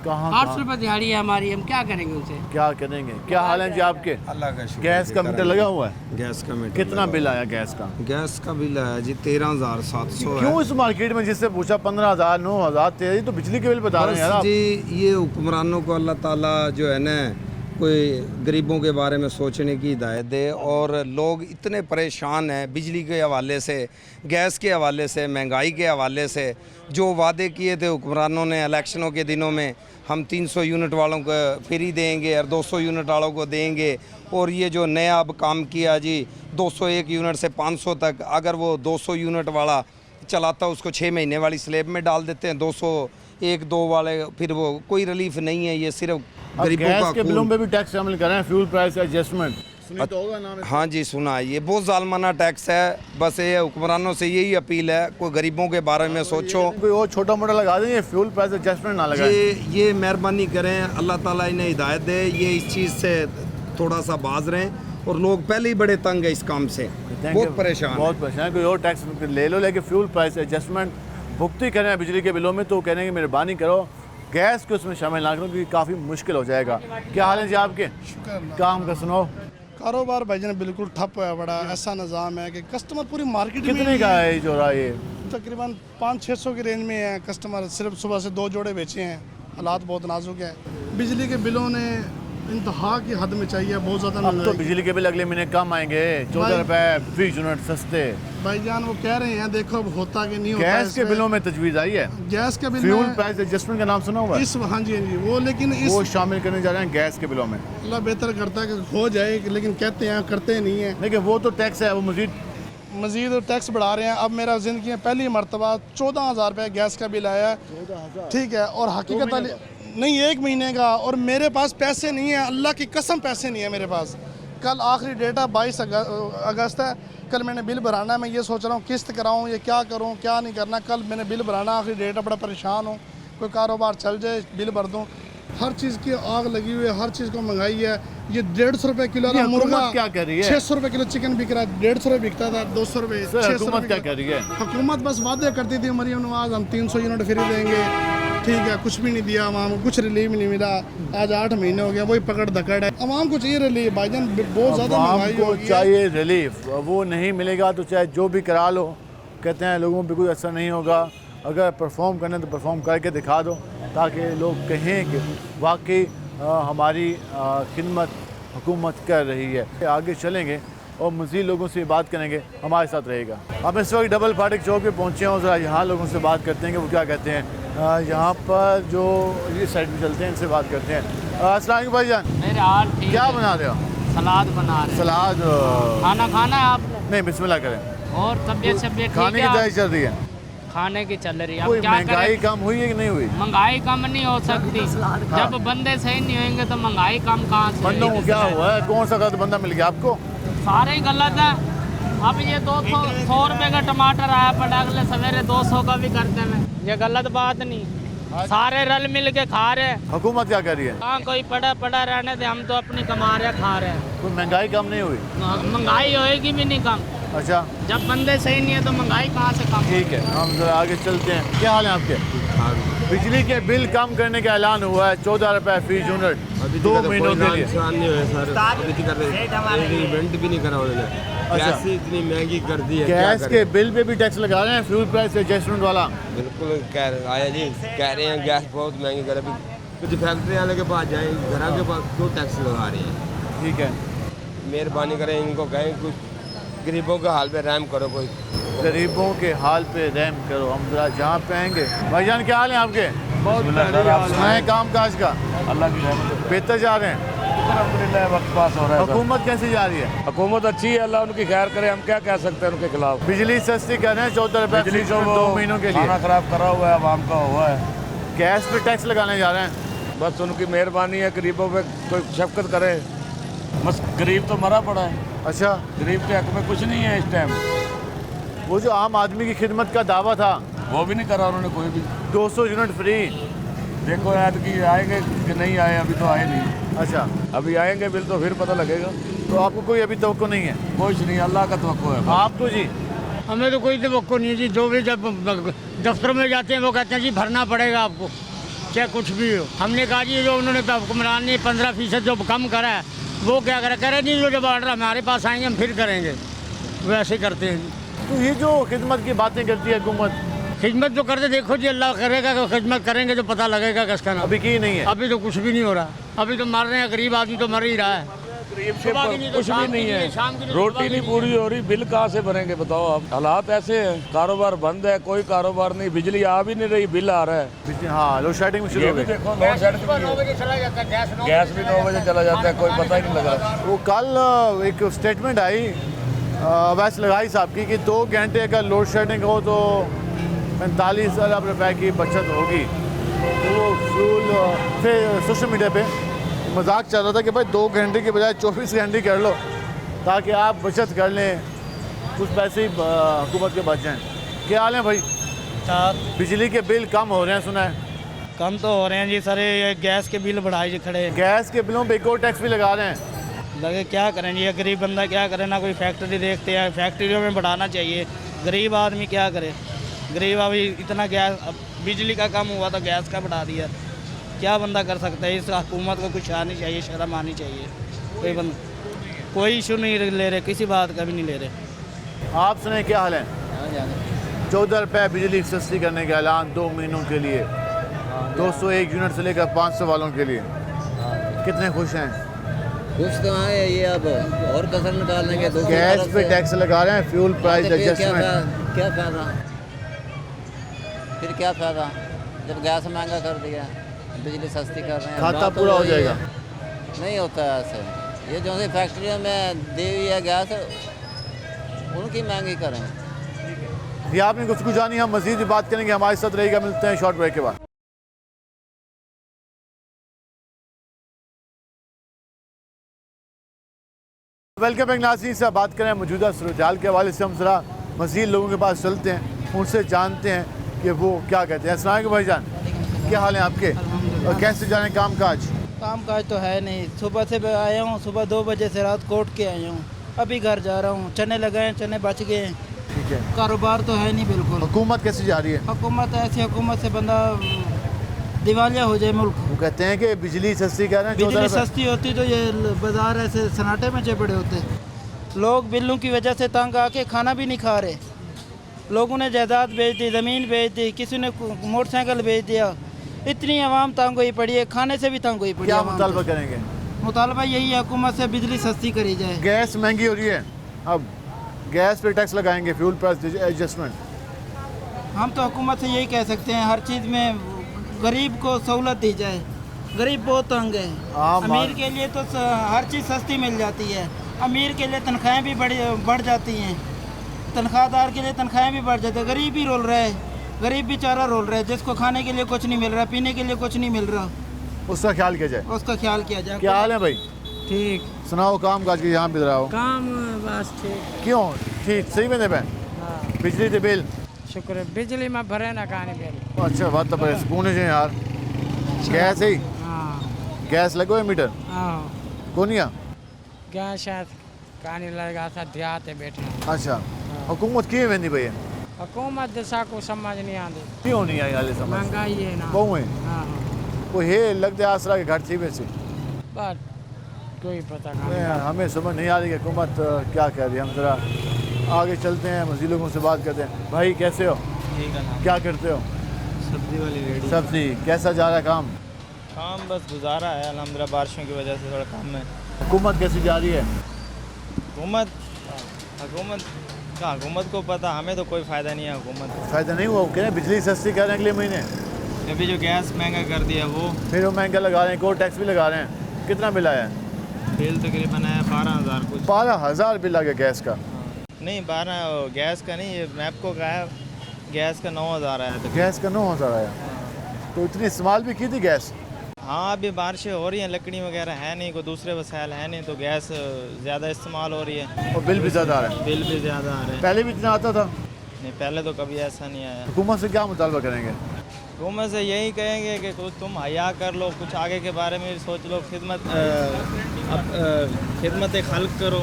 800 रुपये दिहाड़ी है हमारी, हम क्या करेंगे उनसे? क्या करेंगे? क्या हाल है जी आपके? अल्लाह का शुक्र। गैस का मीटर लगा हुआ है? गैस का मीटर कितना बिल आया गैस का? गैस का बिल आया जी 13,700 क्यों इस मार्केट में जिससे पूछा 15,000, 9,000, 13,000, तो बिजली के बिल बता रहे हैं यार आप। जी ये हुक्मरानों को अल्लाह ताला जो है ना कोई गरीबों के बारे में सोचने की हिदायत दे। और लोग इतने परेशान हैं बिजली के हवाले से, गैस के हवाले से, महंगाई के हवाले से। जो वादे किए थे हुक्मरानों ने इलेक्शनों के दिनों में, हम 300 यूनिट वालों को फ्री देंगे और 200 यूनिट वालों को देंगे, और ये जो नया अब काम किया जी 201 यूनिट से 500 तक, अगर वो 200 यूनिट वाला चलाता उसको 6 महीने वाली स्लेब में डाल देते हैं, 201-2 वाले, फिर वो कोई रिलीफ नहीं है। ये सिर्फ गरीबों गैस का के बिलों में भी टैक्स शामिल कर रहे हैं, फ्यूल प्राइस एडजस्टमेंट सुनी तो होगा नाम। हाँ जी सुना है, ये बहुत जालमाना टैक्स है। बस ये हुक्मरानों से यही अपील है, कोई गरीबों के बारे में सोचो। कोई और छोटा मोटा लगा दें, ये फ्यूल प्राइस एडजस्टमेंट ना लगाएं। ये मेहरबानी करें, अल्लाह ताला इन्हें हिदायत दे, ये इस चीज़ से थोड़ा सा बाज रहें। और लोग पहले ही बड़े तंग है इस काम से, बहुत परेशान, बहुत परेशान। कोई और टैक्स ले लो, लेकिन फ्यूल प्राइस एडजस्टमेंट भुगती करें बिजली के बिलों में, तो कहने की मेहरबानी करो गैस को उसमें शामिल ना करो, क्योंकि काफ़ी मुश्किल हो जाएगा। क्या हाल है जी आपके? काम का सुनाओ। कारोबार भाईजान बिल्कुल ठप है, बड़ा ऐसा निज़ाम है कि कस्टमर पूरी मार्केट कितने का है जो रहा ये? तकरीबन 500-600 की रेंज में है। कस्टमर सिर्फ सुबह से 2 जोड़े बेचे हैं। हालात बहुत नाजुक है। बिजली के बिलों ने इंतहा की हद में चाहिए, बहुत ज़्यादा। अब तो बिजली के बिल अगले महीने कम आएंगे, 14 रुपए फी यूनिट सस्ते। भाईजान वो कह रहे हैं, देखो अब होता कि नहीं होता। गैस के बिलों में तजवीज़ आई है, गैस के बिल फ्यूल प्राइस एडजस्टमेंट का नाम सुना हुआ है? हाँ जी वो, लेकिन वो शामिल करने जा रहे हैं गैस के बिलों में। अल्लाह बेहतर करता है कि हो जाए, लेकिन कहते हैं करते नहीं है। लेकिन वो तो टैक्स है, वो मज़ीद टैक्स बढ़ा रहे हैं। अब मेरा ज़िंदगी में पहली मरतबा 14,000 रुपये गैस का बिल आया है, ठीक है। और हकीकत नहीं 1 महीने का, और मेरे पास पैसे नहीं है, अल्लाह की कसम पैसे नहीं है मेरे पास। कल आखिरी डेट है 22 अगस्त है, कल मैंने बिल भराना है। मैं ये सोच रहा हूँ किस्त कराऊँ, ये क्या करूँ क्या नहीं करना। कल मैंने बिल भराना, आखिरी डेट है, बड़ा परेशान हूँ। कोई कारोबार चल जाए, बिल भर दूँ। हर चीज़ की आग लगी हुई है, हर चीज़ को महंगाई है। ये 150 रुपये किलो का मुर्गा क्या कर रही है? 600 रुपये किलो चिकन बिक रहा है, 150 रुपये बिकता था, 200 रुपये, 600 रुपये। क्या कर रही है हुकूमत? बस वादे करती थी मरियम नवाज, हम 300 यूनिट फ्री देंगे, ठीक है। कुछ भी नहीं दिया अवाम को, कुछ रिलीफ नहीं मिला। आज 8 महीने हो गया, वही पकड़ धकड़ है। अवाम को चाहिए रिलीफ भाईजान, बहुत ज़्यादा महंगाई हो गई है। चाहिए रिलीफ, वो नहीं मिलेगा तो चाहे जो भी करा लो, कहते हैं लोगों पे कोई असर नहीं होगा। अगर परफॉर्म करना है तो परफॉर्म करके दिखा दो, ताकि लोग कहें कि वाकई हमारी खिदमत हुकूमत कर रही है। आगे चलेंगे और मज़ीद लोगों से बात करेंगे, हमारे साथ रहेगा। हम इस वक्त डबल फाटक चौक पे पहुँचे हैं, ज़रा यहाँ लोगों से बात करते हैं कि वो क्या कहते हैं। यहाँ पर जो ये साइड में चलते हैं, इनसे बात करते हैं। अस्सलाम वालेकुम भाईजान। मेरे हाल ठीक क्या है। बना रहे हो? सलाद बना रहे। सलाद? खाना खाना है आपने? नहीं, बिस्मिल्लाह करें। और तबीयत खाने की तैयारी चल रही है? खाने की चल रही है। कोई अब क्या महंगाई करें? कम हुई है कि नहीं हुई? महंगाई कम नहीं हो सकती। जब बंदे सही नहीं होंगे तो महंगाई कम कहाँ से? बंदों को क्या हुआ है? कौन सा गलत बंदा मिल गया आपको? सारे ही गलत है। अब ये 100 रुपये का टमाटर आया, पड़ा अगले सवेरे 200 का भी करते हैं। ये गलत बात नहीं, सारे रल मिल के खा रहे हैं। हुकूमत क्या कर रही है? हाँ, कोई पड़ा पड़ा रहने दे, हम तो अपनी कमा रहे खा रहे हैं। कोई महंगाई कम नहीं हुई? महंगाई होएगी भी नहीं कम। अच्छा, जब बंदे सही नहीं है तो महंगाई कहाँ से कम? ठीक है, हम जरा आगे चलते हैं। क्या हाल है आपके? बिजली के बिल कम करने का ऐलान हुआ है, 14 रुपये फी यूनिट 2 महीनों के लिए। इवेंट भी नहीं करा उन्होंने। अच्छा, इतनी महंगी कर दी है। गैस के बिल पे भी टैक्स लगा रहे हैं, फ्यूल प्राइस एडजस्टमेंट वाला। बिल्कुल आया जी, कह रहे हैं गैस बहुत महंगी कर। अभी कुछ फैक्ट्री वाले के पास जाए, घर के पास क्यों टैक्स लगा रही है? ठीक है, मेहरबानी करें, इनको कहें कुछ गरीबों के हाल पे रहम करो। कोई गरीबों के हाल पे रहम करो। हम जरा जहाँ पे आएंगे। भाईजान क्या हाल है आपके? बहुत नए काम काज का अल्लाह की रहमत बेहतर जा रहे हैं? अल्हम्दुलिल्लाह, वक्त पास हो रहा है। हुकूमत कैसी जा रही है? हुकूमत अच्छी है, अल्लाह उनकी खैर करे। हम क्या कह सकते हैं उनके खिलाफ? बिजली सस्ती कर रहे हैं, 14 रुपये बिजली जो 2 महीनों के लिए। खाना खराब करा हुआ है, आवाम का हुआ है। गैस पे टैक्स लगाने जा रहे हैं। बस उनकी मेहरबानी है, गरीबों पे कोई शफकत करे। बस गरीब तो मरा पड़ा है। अच्छा, गरीब के हक में कुछ नहीं है इस टाइम। वो जो आम आदमी की खिदमत का दावा था, वो भी नहीं करा उन्होंने कोई भी। 200 यूनिट फ्री। देखो यार कि आएंगे कि नहीं आए, अभी तो आए नहीं। अच्छा, अभी आएंगे बिल तो फिर पता लगेगा। तो आपको कोई अभी तवक्को नहीं है? कुछ नहीं, अल्लाह का तवक्को है। आपको जी? हमें तो कोई तवक्को नहीं जी। जो भी जब दफ्तर में जाते हैं वो कहते हैं जी भरना पड़ेगा आपको, चाहे कुछ भी हो। हमने कहा जी जो उन्होंने हुक्मरान ने 15% जो कम करा है वो क्या करें नहीं, जो जब ऑर्डर हमारे पास आएंगे हम फिर करेंगे, वैसे करते हैं। तो ये जो खिदमत की बातें करती है हुकूमत, खिदमत जो करते देखो जी, अल्लाह करेगा कि खिदमत करेंगे तो पता लगेगा किसका नाम। अभी की नहीं है। अभी तो कुछ भी नहीं हो रहा, अभी तो मर रहे हैं, गरीब आदमी तो मर ही रहा है। सुबह की नहीं तो कुछ भी शाम नहीं की है, शाम की नहीं, रोटी सुबह की नहीं पूरी हो रही, बिल कहाँ से भरेंगे बताओ आप। हालात ऐसे हैं, कारोबार बंद है, कोई कारोबार नहीं, बिजली आ भी नहीं रही, बिल आ रहा है। हाँ, लोड शेडिंग शुरू ये हो भी गई। देखो लोड शेडिंग सुबह 9 बजे चला जाता है, गैस भी 9 बजे चला जाता है, कोई पता ही नहीं लगा। वो कल एक स्टेटमेंट आई वैसे लगाई साहब की कि 2 घंटे अगर लोड शेडिंग हो तो 45 अरब रुपए की बचत होगी। तो वो फ्यूल फिर सोशल मीडिया पे मजाक चल रहा था कि भाई 2 घंटे की बजाय 24 घंटे कर लो ताकि आप बचत कर लें, कुछ पैसे ही हुकूमत के बच जाएँ। क्या हाल है भाई? बिजली के बिल कम हो रहे हैं सुना है? कम तो हो रहे हैं जी सर, ये गैस के बिल बढ़ाए खड़े हैं। गैस के बिलों पे एक और टैक्स भी लगा रहे हैं। लगे क्या करें जी, गरीब बंदा क्या करे, ना कोई फैक्ट्री देखते हैं, फैक्ट्रियों में बढ़ाना चाहिए। गरीब आदमी क्या करे, गरीब अभी इतना गैस, अब बिजली का कम हुआ तो गैस का बढ़ा दिया, क्या बंदा कर सकता है। इस हुकूमत को कुछ आनी चाहिए, शर्म आनी चाहिए। कोई बंदा कोई इशू नहीं ले रहे, किसी बात का भी नहीं ले रहे। आप सुने क्या हाल है? 14 रुपये बिजली सस्ती करने का ऐलान 2 महीनों के लिए, 201 यूनिट से लेकर 500 वालों के लिए। कितने खुश हैं? कुछ तो है ये, अब और कसर निकाल लेंगे। गैस पे टैक्स लगा रहे हैं, फ्यूल प्राइस एडजस्टमेंट। क्या फ़ायदा, फिर क्या फ़ायदा जब गैस महंगा कर दिया, बिजली सस्ती कर रहे हैं। खाता पूरा हो जाएगा? नहीं होता है ऐसे, ये जो सी फैक्ट्रियों में दी हुई है गैस, उनकी महंगी करें। ये आपने कुछ जानी, हम मजीद भी बात करेंगे, हमारे साथ रहेगा। मिलते हैं शॉर्ट ब्रेक के बाद। वेलकम बैक नाज़रीन, से बात करें मौजूदा सूरत के हवाले से। हम ज़रा मज़ीद लोगों के पास चलते हैं, उनसे जानते हैं कि वो क्या कहते हैं। अस्सलाम वालेकुम भाईजान, क्या हाल है आपके और कैसे जाने काम काज? काम काज तो है नहीं, सुबह से आया हूँ, सुबह 2 बजे से रात कोट के आया हूँ, अभी घर जा रहा हूँ। चने लगाए, चने बच गए हैं। ठीक है, कारोबार तो है नहीं बिल्कुल। हुकूमत कैसी जा रही है? हुकूमत ऐसी हुकूमत से बंदा दिवालिया हो जाए मुल्क। वो कहते हैं कि बिजली सस्ती कर रहे हैं। बिजली सस्ती होती तो ये बाजार ऐसे सन्नाटे में पड़े होते। लोग बिलों की वजह से तंग आके खाना भी नहीं खा रहे। लोगों ने जायदाद बेच दी, ज़मीन बेच दी, किसी ने मोटरसाइकिल बेच दिया। इतनी आवाम तंग हुई पड़ी है, खाने से भी तंग हुई पड़ी है। क्या मुतालबा करेंगे? मुतालबा यही है हुकूमत से बिजली सस्ती करी जाए। गैस महंगी हो रही है, अब गैस पे टैक्स लगाएंगे, फ्यूल प्राइस एडजस्टमेंट। हम तो हुकूमत से यही कह सकते हैं, हर चीज़ में गरीब को सहूलत दी जाए। गरीब बहुत तंग है। अमीर के लिए तो हर चीज़ सस्ती मिल जाती है, अमीर के लिए तनख्वाहें भी बढ़ जाती हैं, तनख्वाहदार के लिए तनख्वाहें भी बढ़ जाती है। गरीब ही रोल रहा है, गरीब बेचारा रोल रहा है, जिसको खाने के लिए कुछ नहीं मिल रहा, पीने के लिए कुछ नहीं मिल रहा, उसका ख्याल किया जाए। उसका ख्याल किया जाए। क्या हाल है भाई? ठीक। सुनाओ काम काज के, यहाँ भी रहा हो? काम बस ठीक। क्यों ठीक सही में पे? बिजली के बिल शुक्र है, बिजली में भरे ना खाने बिल। अच्छा बात तो पर सुकून है यार। गैस ही गैस लगो है मीटर कोनिया क्या शायद कहानी लगा था देहात है बैठना। अच्छा हुकूमत की वेंदी भैया? हुकूमत दिशा को समझ नहीं आती। क्यों नहीं आई हाले समझ? महंगाई है ना। बहु है वो है लगते आसरा के घर थी वैसे बात कोई पता नहीं। नहीं। हमें समझ नहीं आ रही कि हुकूमत क्या कह रही है। हम ज़रा आगे चलते हैं, मज़ीद लोगों से बात करते हैं। भाई कैसे हो? ठीक है, क्या करते हो? सब्जी वाली रेडी। सब्जी कैसा जा रहा है काम? काम बस गुजारा है अल्हम्दुलिल्लाह, बारिशों की वजह से थोड़ा कम है। हुकूमत कैसी जा रही है? हुकूमत हुकूमत को पता, हमें तो कोई फ़ायदा नहीं है। हुकूमत फ़ायदा नहीं हुआ, वो कह रहे हैं बिजली सस्ती कर रहे हैं अगले महीने, अभी जो गैस महंगा कर दिया वो फिर वो महंगा लगा रहे हैं, कोई टैक्स भी लगा रहे हैं। कितना बिल आया है? बिल तकरीबन है 12,000 कुछ। 12,000 बिल आ गया गैस का? नहीं 12 गैस का नहीं, ये मैपको का है, गैस का 9,000 आया था। गैस का 9,000 आया? तो इतनी इस्तेमाल भी की थी गैस? हाँ अभी बारिशें हो रही हैं, लकड़ी वगैरह है नहीं, कोई दूसरे वसाइल है नहीं, तो गैस ज़्यादा इस्तेमाल हो रही है और बिल भी ज़्यादा आ रहा है। बिल भी ज़्यादा आ रहे हैं। पहले भी इतना आता था? नहीं पहले तो कभी ऐसा नहीं आया। हुकूमत से क्या मुतालबा करेंगे? हुकूमत से यही कहेंगे कि कुछ तुम हया कर लो, कुछ आगे के बारे में सोच लो, खिदमत खल्क करो।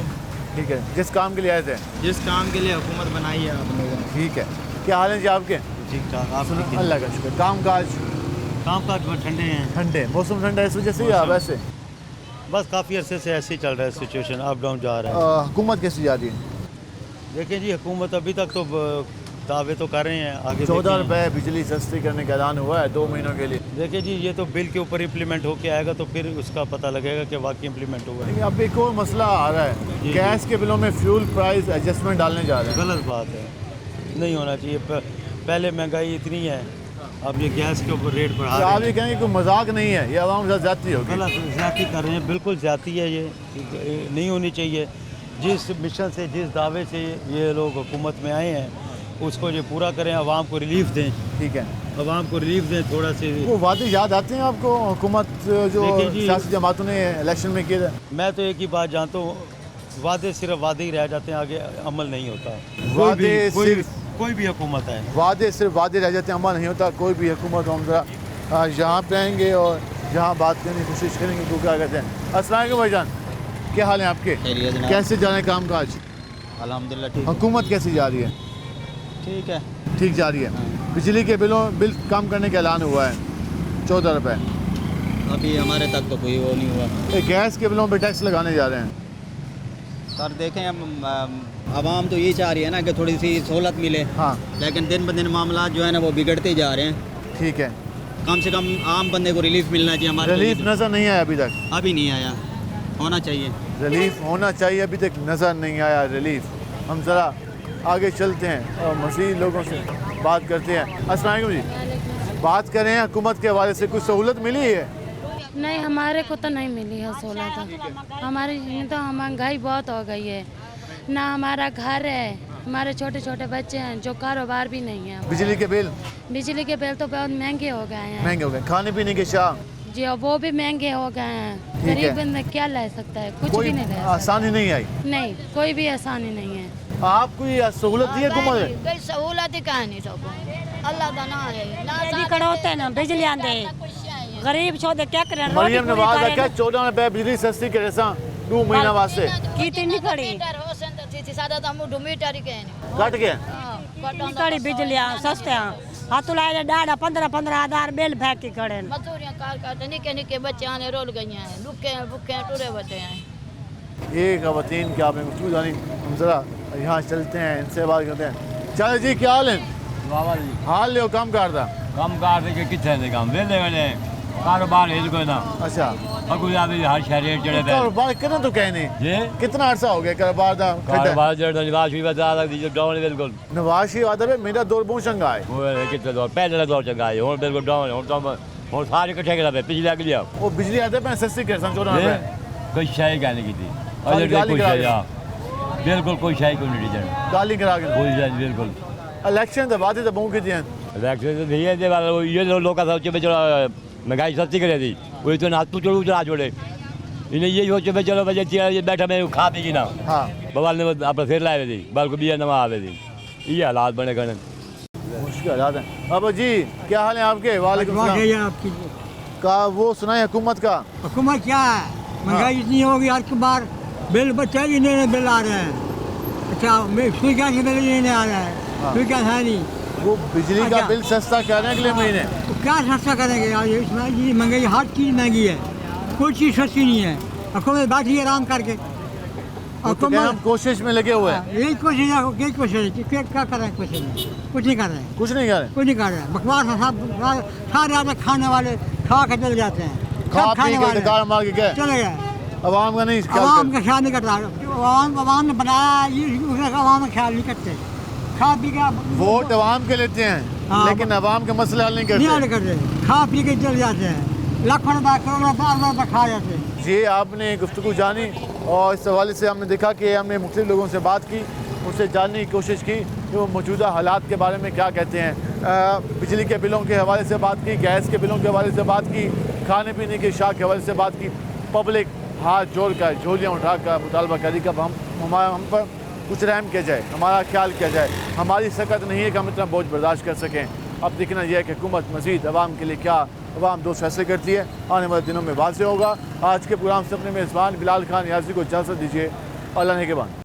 ठीक है, जिस काम के लिए आए थे, जिस काम के लिए हुकूमत बनाई है आप लोगों ने। ठीक है। क्या हाल है जी आपके? ठीक ठाक। आप अल्लाह का शुक्र। काम काज ठंडे हैं। ठंडे मौसम ठंडा है इस वजह से या वैसे? बस काफ़ी अरसे से ऐसे ही चल रहा है, सिचुएशन अप डाउन जा रहा है। हुकूमत कैसी जा रही है? देखिए जी, हुकूमत अभी तक तो दावे तो कर रहे हैं आगे 14 रुपये बिजली सस्ती करने का ऐलान हुआ है 2 महीनों के लिए। देखिए जी, ये तो बिल के ऊपर इम्प्लीमेंट होके आएगा तो फिर उसका पता लगेगा कि वाकई इम्प्लीमेंट हुआ है। लेकिन अब एक और मसला आ रहा है, गैस के बिलों में फ्यूल प्राइस एडजस्टमेंट डालने जा रहे हैं। गलत बात है, नहीं होना चाहिए। पहले महंगाई इतनी है, अब ये गैस के ऊपर रेट बढ़ा तो रहे आप हैं। ये कहेंगे कोई मजाक नहीं है, ये आवाम के साथ ज्यादती होगी। गलत ज्यादती कर रहे हैं, बिल्कुल ज्यादती है, ये नहीं होनी चाहिए। जिस मिशन से, जिस दावे से ये लोग हुकूमत में आए हैं उसको जो पूरा करें, आवाम को रिलीफ दें। ठीक है, आवाम को रिलीफ दें थोड़ा से। वो वादे याद आते हैं आपको हुकूमत जो सियासी जमातों ने इलेक्शन में किए थे? मैं तो एक ही बात जानता हूँ, वादे सिर्फ वादे ही रह जाते हैं, आगे अमल नहीं होता। वादे कोई भी हुकूमत है, वादे सिर्फ वादे रह जाते हैं, अमल नहीं होता। कोई भी हुकूमत हो, हम जरा यहाँ पे आएंगे और यहाँ बात करने की कोशिश करेंगे तो क्या कहते हैं। अस्सलाम वालेकुम भाईजान, क्या हाल है आपके? कैसे जा रहे हैं काम काज? अल्हम्दुलिल्लाह ठीक हुकूमत कैसी जा रही है? ठीक है। ठीक जा रही है। बिजली के बिल कम करने का ऐलान हुआ है 14 रुपये। अभी हमारे तक तो कोई वो नहीं हुआ। गैस के बिलों पे टैक्स लगाने जा रहे हैं। सर देखें, हम आवाम तो यही चाह रही है ना कि थोड़ी सी सहूलत मिले। हाँ, लेकिन दिन ब दिन मामला जो है ना वो बिगड़ते ही जा रहे हैं। ठीक है, कम से कम आम बंदे को रिलीफ मिलना चाहिए। हमारे रिलीफ नज़र नहीं आया अभी तक। अभी नहीं आया, होना चाहिए। रिलीफ होना चाहिए, अभी तक नज़र नहीं आया रिलीफ। हम ज़रा आगे चलते हैं और मज़ीद लोगों से बात करते हैं। अस्सलाम वालेकुम जी, बात करें हुकूमत के हवाले से कुछ सहूलत मिली है? नहीं, हमारे को तो नहीं मिली है सहूलत। हमारी तो महंगाई बहुत हो गई है ना, हमारा घर है, हमारे छोटे छोटे बच्चे हैं, जो कारोबार भी नहीं है। बिजली के बिल तो बहुत महंगे हो गए हैं। महंगे हो गए, खाने पीने के शाह जी वो भी महंगे हो गए हैं। गरीब बंदा क्या ले सकता है? कुछ भी नहीं ले सकता। आसानी नहीं आई? नहीं, कोई भी आसानी नहीं है। आपको ये सहूलत दी है हुकूमत? कोई सहूलत ही कहा नहीं सबको। अल्लाह का नाम है कड़ोते ना बिजली आंदे गरीब छोड़े क्या करें? मरियम नवाज आख्या 14 रुपये बिजली सस्ती करे 2 महीना वास्ते कितनी कड़ी कट गया कड़ी बिजली सस्ते हाथ लाए डाढ़ा 15,000 बिल फेंक के खड़े। मजदूरियां कार करते निके निके बच्चे आने रोल गई हैं, लुके भुखे टूरे बचे हैं। ये खवातीन क्या आपने गुफ्तगू जानी, हम जरा यहाँ चलते हैं, इनसे बात करते हैं। चल जी, क्या हाल है? हाल ले कम करता कम कर के कितने काम वेले वाले कारोबार है कोई ना। अच्छा, अगू याद हर शहर चढ़े थे कारोबार करना तो कहने कितना अरसा हो गया कारोबार दा? कारोबार जड़ निवास भी बता दी डाउन बिल्कुल नवाज शरीफ आदर है, मेरा दौर बहुत चंगा है। वो कितने दौर पहले दौर चंगा है, हुन बिल्कुल डाउन, हुन तो हुन सारे इकट्ठे करा पे पिछले अगली वो बिजली आदर पे सस्ती कर 14 रुपये कोई शाही गाली की थी और कोई शाही बिल्कुल कोई शाही कोई नहीं जन गाली करा के कोई शाही बिल्कुल इलेक्शन दे वादे तो बहुत किए हैं। इलेक्शन तो ये दे वाला ये लोग का सोचे में चलो महंगाई सस्ती करे थी, वही तो हाथ तो चढ़ू चढ़ा जोड़े इन्हें ये सोचे में चलो बजे ये बैठा मैं खा पी की ना। हाँ, बवाल ने अपना फिर लाए थी बाल को बिया नवा आवे थी, ये हालात बने करने मुश्किल हालात हैं। अब जी क्या हाल है आपके? वालेकुम सलाम। आपकी का वो सुनाए हुकूमत का? हुकूमत क्या है, महंगाई इतनी होगी हर बार बिल बच्चे ही नहीं बिल आ रहे हैं। अच्छा, फिर क्या बिल नहीं आ रहा है, फिर क्या है नहीं। वो बिजली का बिल सस्ता करने के लिए महीने तो क्या सस्ता करेंगे यार? इसमें ये महंगाई हर चीज़ महंगी है, कोई चीज़ सस्ती नहीं है। हुकूमत बैठी है आराम करके, हुकूमत कोशिश में लगे हुए हैं। यही कोशिश है, यही कोशिश है। क्या कर रहे हैं? कुछ नहीं कर रहे हैं, कुछ नहीं कर रहे, कुछ नहीं कर रहे हैं। बकवास है सब, सारे आदमी खाने वाले खा के चले जाते हैं, खा पी के गाड़ मार के गए चले गए। अवाम का नहीं, अवाम का ख्याल नहीं करता। अवाम ने बनाया ये, अवाम का ख्याल नहीं करते। खा पी के वोट अवाम के लेते हैं, लेकिन अवाम के मसले हल नहीं करते। खा पी के चले जाते हैं, लाखों रुपये करोड़ों रुपये खा जाते हैं। जी आपने गुफ्तगू जानी और इस हवाले से हमने देखा कि हमने मुख्तलिफ लोगों से बात की, उनसे जानने की कोशिश की कि वो मौजूदा हालात के बारे में क्या कहते हैं। बिजली के बिलों के हवाले से बात की, गैस के बिलों के हवाले से बात की, खाने पीने के शाह के हवाले से बात की। पब्लिक हाथ जोड़ कर झोलियाँ उठा कर मुतालबा करी कब हम पर कुछ रहम किया जाए, हमारा ख्याल किया जाए। हमारी सकत नहीं है कि हम इतना बोझ बर्दाश्त कर सकें। अब देखना यह है कि हुकूमत मज़ीद अवाम के लिए क्या अवाम दोस्त फैसले करती है, आने वाले दिनों में वाज़ेह होगा। आज के प्रोग्राम से अपने मेज़बान बिलाल खान याज़ी को इजाज़त दीजिए। अल्लाह ने के बाद।